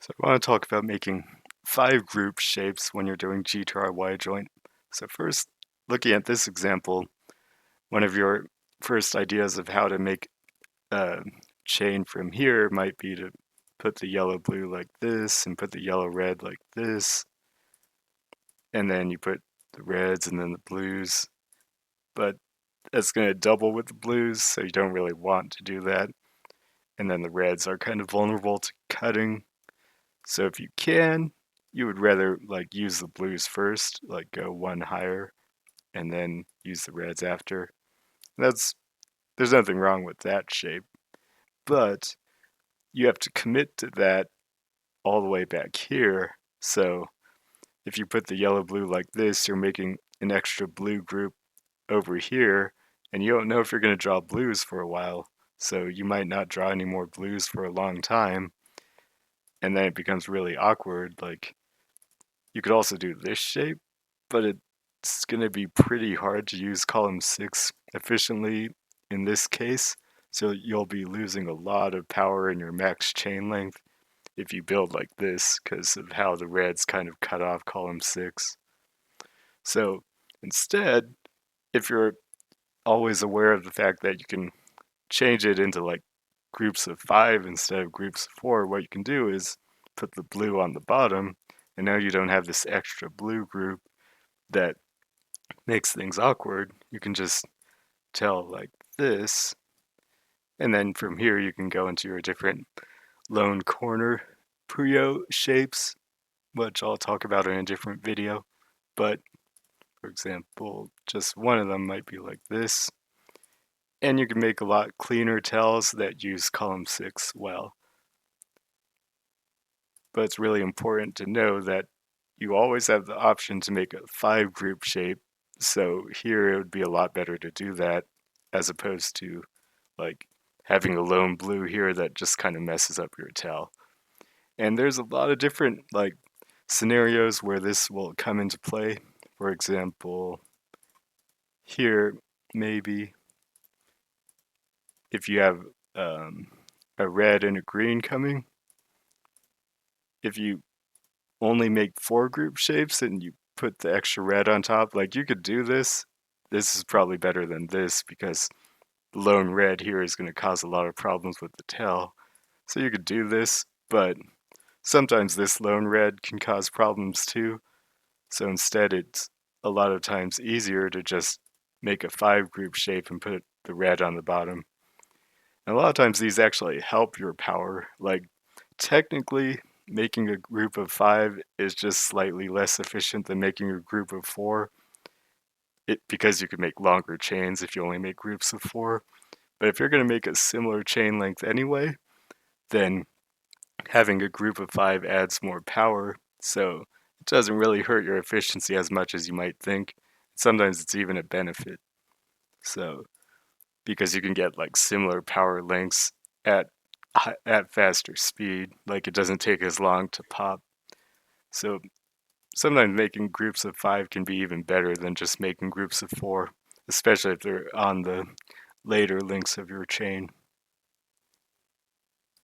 So I want to talk about making 5 group shapes when you're doing GTR Y joint. So first, looking at this example, one of your first ideas of how to make a chain from here might be to put the yellow blue like this and put the yellow red like this, and then you put the reds and then the blues. But that's going to double with the blues, so you don't really want to do that. And then the reds are kind of vulnerable to cutting. So if you can, you would rather like use the blues first, like go one higher and then use the reds after. That's There's nothing wrong with that shape, but you have to commit to that all the way back here. So if you put the yellow blue like this, you're making an extra blue group over here, and you don't know if you're going to draw blues for a while. So you might not draw any more blues for a long time, and then it becomes really awkward. Like you could also do this shape, but it's going to be pretty hard to use column 6 efficiently in this case. So you'll be losing a lot of power in your max chain length if you build like this because of how the reds kind of cut off column 6. So instead, if you're always aware of the fact that you can change it into like groups of 5 instead of groups of 4, what you can do is put the blue on the bottom, and now you don't have this extra blue group that makes things awkward. You can just tell like this, and then from here you can go into your different lone corner Puyo shapes, which I'll talk about in a different video. But for example, just one of them might be like this, and you can make a lot cleaner tells that use column 6 well. But it's really important to know that you always have the option to make a 5 group shape. So here it would be a lot better to do that as opposed to like having a lone blue here that just kind of messes up your tell. And there's a lot of different like scenarios where this will come into play. For example, here maybe if you have um, a red and a green coming, if you only make 4 group shapes and you put the extra red on top, like you could do this. This is probably better than this because the lone red here is going to cause a lot of problems with the tail. So you could do this, but sometimes this lone red can cause problems too. So instead, it's a lot of times easier to just make a 5 group shape and put the red on the bottom. And a lot of times these actually help your power. Like technically, making a group of 5 is just slightly less efficient than making a group of 4. Because you can make longer chains if you only make groups of 4. But if you're going to make a similar chain length anyway, then having a group of 5 adds more power. So it doesn't really hurt your efficiency as much as you might think. Sometimes it's even a benefit. So because you can get like similar power lengths at at faster speed, like it doesn't take as long to pop. So sometimes making groups of 5 can be even better than just making groups of 4, especially if they're on the later links of your chain.